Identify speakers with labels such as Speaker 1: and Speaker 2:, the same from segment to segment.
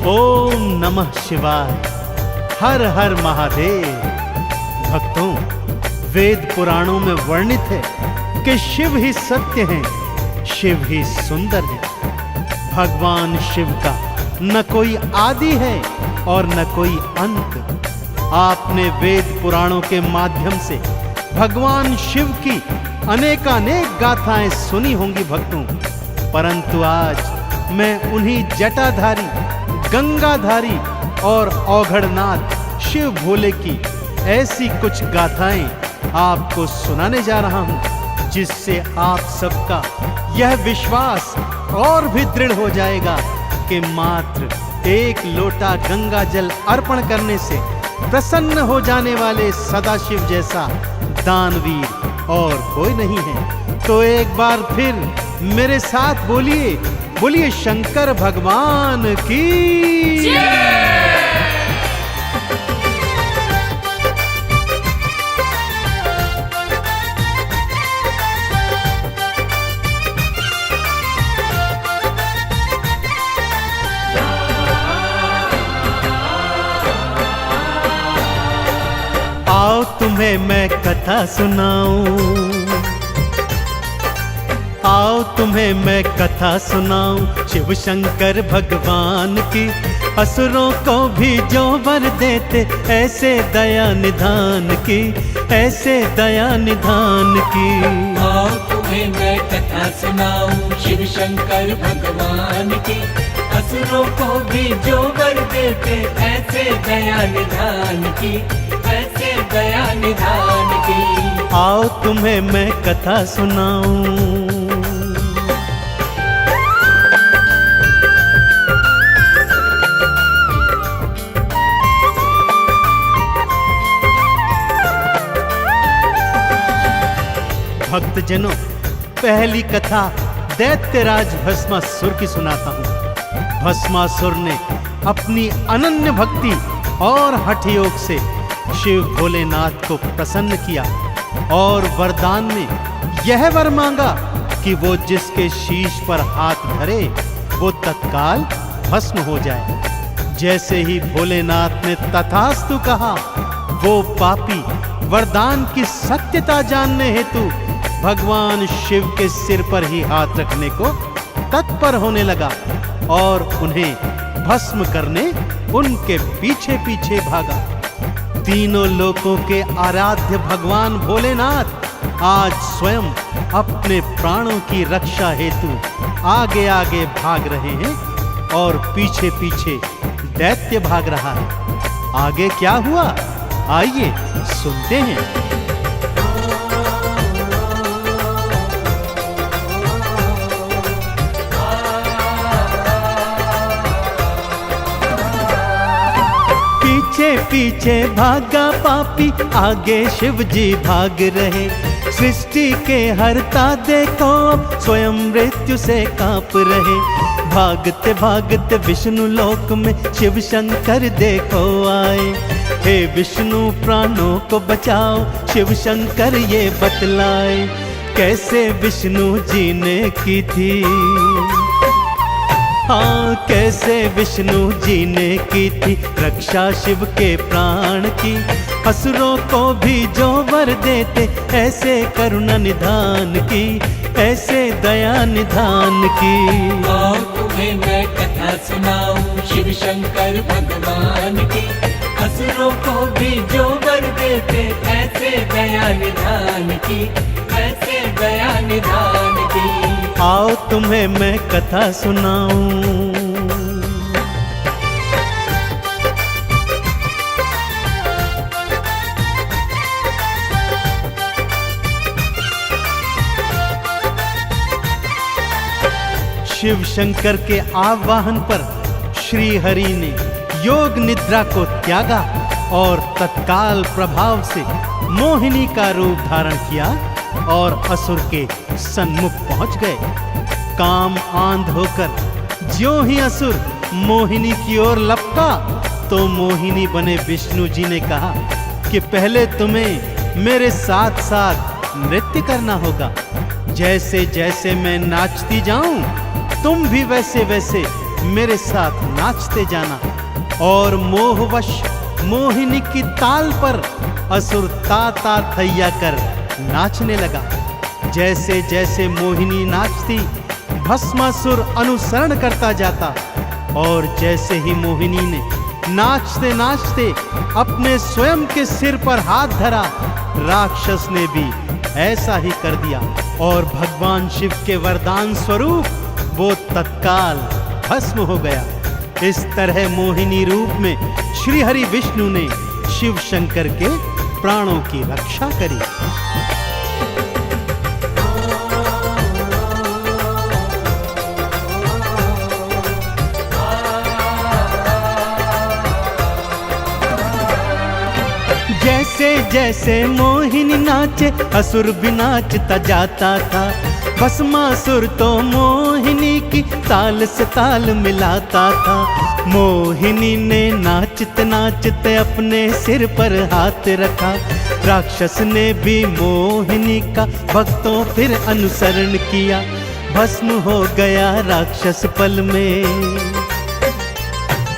Speaker 1: ओम नमः शिवाय। हर हर महादेव। भक्तों, वेद पुराणों में वर्णित है कि शिव ही सत्य हैं, शिव ही सुंदर है। भगवान शिव का न कोई आदि है और न कोई अंत। आपने वेद पुराणों के माध्यम से भगवान शिव की अनेकानेक गाथाएं सुनी होंगी भक्तों, परंतु आज मैं उन्हीं जटाधारी, गंगाधारी और औघड़नाथ शिव भोले की ऐसी कुछ गाथाएं आपको सुनाने जा रहा हूं, जिससे आप सबका यह विश्वास और भी दृढ़ हो जाएगा कि मात्र एक लोटा गंगा जल अर्पण करने से प्रसन्न हो जाने वाले सदाशिव जैसा दानवीर और कोई नहीं है। तो एक बार फिर मेरे साथ बोलिए, बोलिए शंकर भगवान की जय। आओ तुम्हें मैं कथा सुनाऊं, आओ तुम्हें मैं कथा सुनाऊं शिव शंकर भगवान की। असुरों को भी जो वर देते ऐसे दया निधान की, ऐसे दया निधान की।
Speaker 2: आओ तुम्हें मैं कथा सुनाऊं शिव शंकर भगवान की। असुरों को भी जो वर देते ऐसे दया निधान की, ऐसे दया निधान की।
Speaker 1: आओ तुम्हें मैं कथा सुनाऊं। भक्तजनों, पहली कथा दैत्यराज भस्मासुर की सुनाता हूं। भस्मासुर ने अपनी अनन्य भक्ति और हठ योग से शिव भोलेनाथ को प्रसन्न किया और वरदान में यह वर मांगा कि वो जिसके शीश पर हाथ धरे वो तत्काल भस्म हो जाए। जैसे ही भोलेनाथ ने तथास्तु कहा, वो पापी वरदान की सत्यता जानने हेतु भगवान शिव के सिर पर ही हाथ रखने को तत्पर होने लगा और उन्हें भस्म करने उनके पीछे पीछे भागा। तीनों लोकों के आराध्य भगवान भोलेनाथ आज स्वयं अपने प्राणों की रक्षा हेतु आगे आगे भाग रहे हैं और पीछे पीछे दैत्य भाग रहा है। आगे क्या हुआ, आइए सुनते हैं। पीछे पीछे भागा पापी, आगे शिव जी भाग रहे। सृष्टि के हरता देखो स्वयं मृत्यु से कांप रहे। भागते भागते विष्णु लोक में शिव शंकर देखो आए। हे विष्णु प्राणों को बचाओ, शिव शंकर ये बतलाए। कैसे विष्णु जी ने की थी, हाँ कैसे विष्णु जी ने की थी रक्षा शिव के प्राण की। असुरों को भी जो वर देते ऐसे करुणा निधान की, ऐसे दया निधान की।
Speaker 2: आओ तुम्हें मैं कथा सुनाऊं शिव शंकर भगवान की। असुरों को भी जो वर देते ऐसे दया निधान की, ऐसे दया निधान की।
Speaker 1: आओ तुम्हें मैं कथा सुनाऊं। शिव शंकर के आवाहन पर श्री हरि ने योग निद्रा को त्यागा और तत्काल प्रभाव से मोहिनी का रूप धारण किया और असुर के सन्मुख पहुंच गए। काम आंध होकर ज्यों ही असुर मोहिनी की ओर लपका तो मोहिनी बने विष्णु जी ने कहा कि पहले तुम्हें मेरे साथ साथ नृत्य करना होगा। जैसे जैसे मैं नाचती जाऊं तुम भी वैसे वैसे मेरे साथ नाचते जाना। और मोहवश मोहिनी की ताल पर असुर ता थैया कर नाचने लगा। जैसे जैसे मोहिनी नाचती, भस्मासुर अनुसरण करता जाता। और जैसे ही मोहिनी ने नाचते नाचते अपने स्वयं के सिर पर हाथ धरा, राक्षस ने भी ऐसा ही कर दिया और भगवान शिव के वरदान स्वरूप वो तत्काल भस्म हो गया। इस तरह मोहिनी रूप में श्री हरि विष्णु ने शिव शंकर के प्राणों की रक्षा करी। जैसे जैसे मोहिनी नाचे, असुर भी नाचता जाता था। भस्मासुर तो मोहिनी की ताल से ताल मिलाता था। मोहिनी ने नाचते नाचते अपने सिर पर हाथ रखा। राक्षस ने भी मोहिनी का भक्तों फिर अनुसरण किया। भस्म हो गया राक्षस पल में।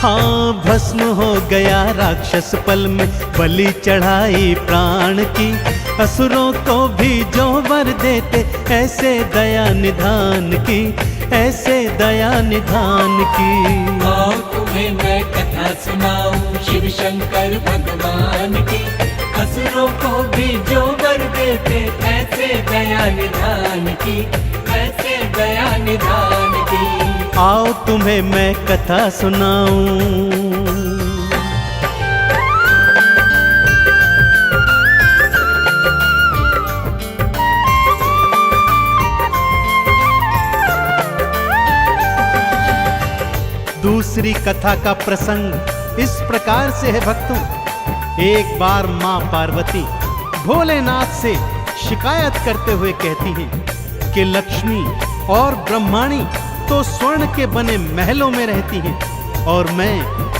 Speaker 1: हाँ, भस्म हो गया राक्षस पल में। बलि चढ़ाई प्राण की, असुरों को भी जो वर देते, ऐसे दया निधान की, ऐसे दया निधान की।
Speaker 2: आओ तुम्हें मैं कथा सुनाऊं शिव शंकर भगवान की। असुरों को भी जो वर देते, ऐसे दया निधान की, ऐसे दया निधान की।
Speaker 1: आओ तुम्हें मैं कथा सुनाऊं। दूसरी कथा का प्रसंग इस प्रकार से है भक्तों। एक बार मां पार्वती भोलेनाथ से शिकायत करते हुए कहती हैं कि लक्ष्मी और ब्रह्माणी तो स्वर्ण के बने महलों में रहती हैं और मैं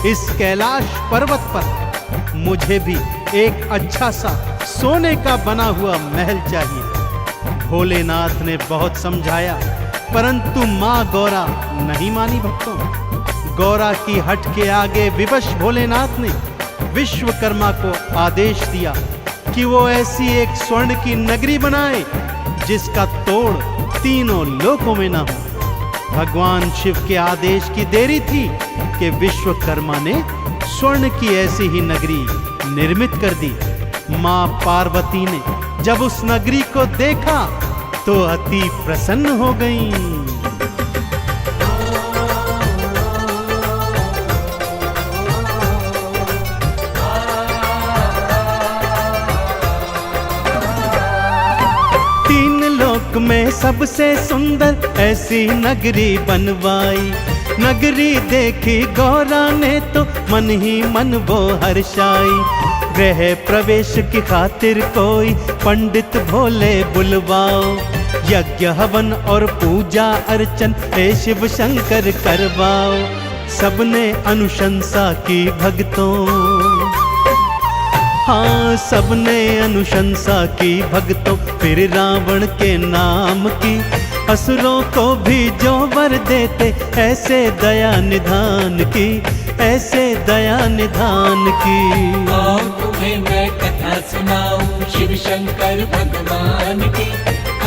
Speaker 1: इस कैलाश पर्वत पर, मुझे भी एक अच्छा सा सोने का बना हुआ महल चाहिए। भोलेनाथ ने बहुत समझाया, परंतु मां गौरा नहीं मानी भक्तों। गौरा की हट के आगे विवश भोलेनाथ ने विश्वकर्मा को आदेश दिया कि वो ऐसी एक स्वर्ण की नगरी बनाए जिसका तोड़ तीनों लोकों में ना हो। भगवान शिव के आदेश की देरी थी कि विश्वकर्मा ने स्वर्ण की ऐसी ही नगरी निर्मित कर दी। मां पार्वती ने जब उस नगरी को देखा तो अति प्रसन्न हो गईं। में सबसे सुंदर ऐसी नगरी बनवाई। नगरी देखी गौरा ने तो मन ही मन वो हर्षाई। गृह प्रवेश की खातिर कोई पंडित भोले बुलवाओ। यज्ञ हवन और पूजा अर्चन हे शिव शंकर करवाओ। सबने अनुशंसा की भक्तों, हाँ सबने अनुशंसा की भक्तों। फिर रावण के नाम की, असुरों को भी जो वर देते, ऐसे दया निधान की, ऐसे दया निधान की।
Speaker 2: आओ तुम्हें मैं कथा सुनाऊं शिव शंकर भगवान की।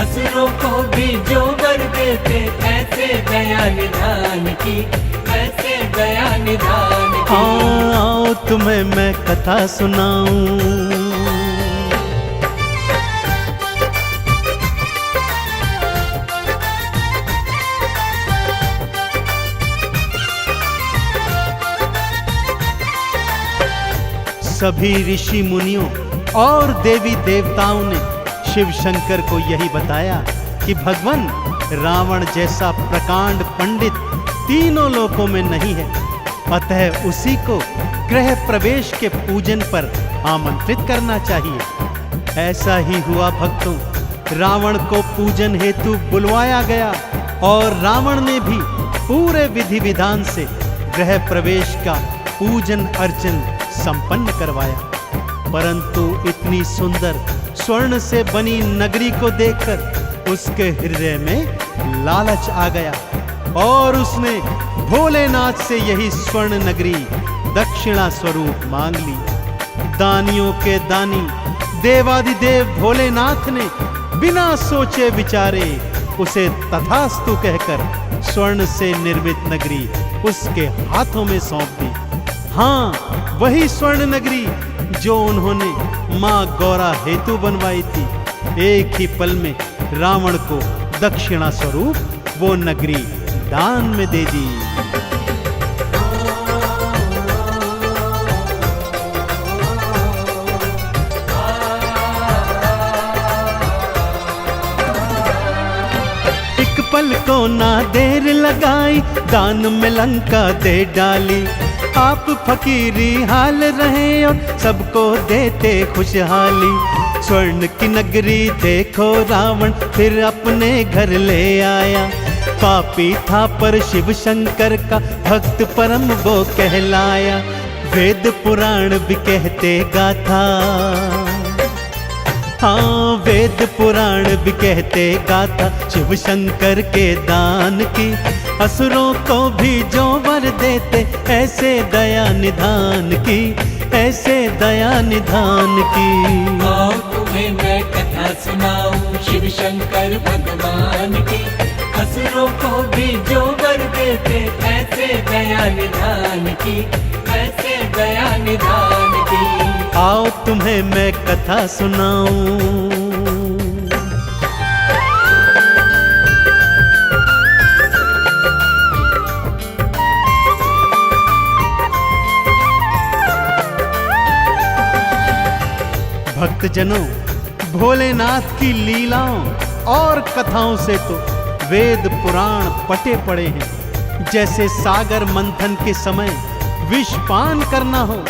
Speaker 2: असुरों को भी जो वर देते, ऐसे दया निधान की, ऐसे दया निधान की।
Speaker 1: आओ तुम्हें मैं कथा सुनाऊं। सभी ऋषि मुनियों और देवी देवताओं ने शिव शंकर को यही बताया कि भगवान रावण जैसा प्रकांड पंडित तीनों लोकों में नहीं है, अतः उसी को गृह प्रवेश के पूजन पर आमंत्रित करना चाहिए। ऐसा ही हुआ भक्तों, रावण को पूजन हेतु बुलवाया गया और रावण ने भी पूरे विधि विधान से गृह प्रवेश का पूजन अर्चन संपन्न करवाया। परंतु इतनी सुंदर स्वर्ण से बनी नगरी को देखकर उसके हृदय में लालच आ गया और उसने भोलेनाथ से यही स्वर्ण नगरी दक्षिणा स्वरूप मांग ली। दानियों के दानी देवादिदेव भोलेनाथ ने बिना सोचे विचारे उसे तथास्तु कहकर स्वर्ण से निर्मित नगरी उसके हाथों में सौंप दी। हाँ, वही स्वर्ण नगरी जो उन्होंने मां गौरा हेतु बनवाई थी। एक ही पल में रावण को दक्षिणा स्वरूप वो नगरी दान में दे दी। एक पल को ना देर लगाई, दान में लंका दे डाली। आप फकीरी हाल रहे और सबको देते खुशहाली। स्वर्ण की नगरी देखो रावण फिर अपने घर ले आया। पापी था पर शिव शंकर का भक्त परम वो कहलाया। वेद पुराण भी कहते गाथा, हाँ वेद पुराण भी कहते गाथा शिव शंकर के दान की। असुरों को भी जो वर देते ऐसे दया निधान की, ऐसे दया निधान की।
Speaker 2: आओ तुम्हें मैं कथा सुनाऊं शिव शंकर भगवान की। असुरों को भी जो वर देते ऐसे दया निधान की, ऐसे दया निधान की।
Speaker 1: आओ तुम्हें मैं कथा सुनाऊं। भक्तजनों, भोलेनाथ की लीलाओं और कथाओं से तो वेद पुराण पटे पड़े हैं। जैसे सागर मंथन के समय विषपान करना हो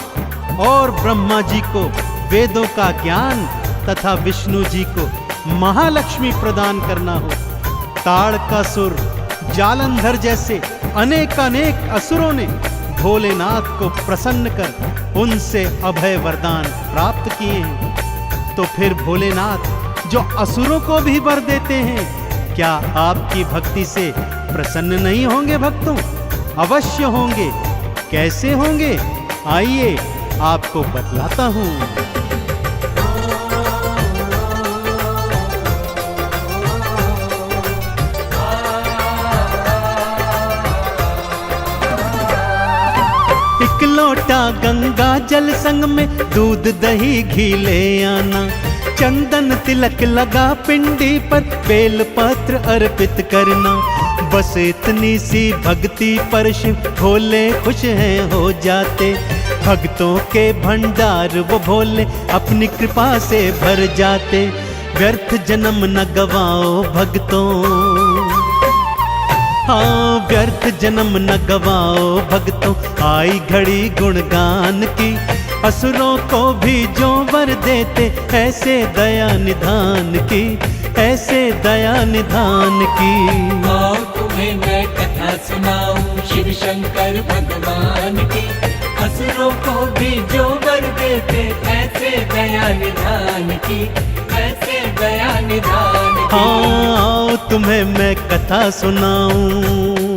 Speaker 1: और ब्रह्मा जी को वेदों का ज्ञान तथा विष्णु जी को महालक्ष्मी प्रदान करना हो। ताड़कासुर, जालंधर जैसे अनेक असुरों ने भोलेनाथ को प्रसन्न कर उनसे अभय वरदान प्राप्त किए हैं। तो फिर भोलेनाथ जो असुरों को भी वर देते हैं, क्या आपकी भक्ति से प्रसन्न नहीं होंगे भक्तों? अवश्य होंगे। कैसे होंगे? आइए आपको बतलाता हूं। एक लोटा गंगा जल संग में दूध दही घी ले आना। चंदन तिलक लगा पिंडी पर बेल पत्र अर्पित करना। बस इतनी सी भक्ति पर शिव भोले खुश हैं हो जाते। भक्तों के भंडार वो भोले अपनी कृपा से भर जाते। व्यर्थ जन्म न गवाओ भक्तों, हाँ व्यर्थ जन्म न गवाओ भक्तों, आई घड़ी गुणगान की। असुरों को भी जो वर देते ऐसे दया निधान की, ऐसे दया निधान की।
Speaker 2: आओ तुम्हें मैं कथा सुनाऊं शिव शंकर भगवान की। असुरों को भी जो वर देते ऐसे दया निधान की, ऐसे दया निधान की।
Speaker 1: हाँ, तुम्हें मैं कथा सुनाऊं।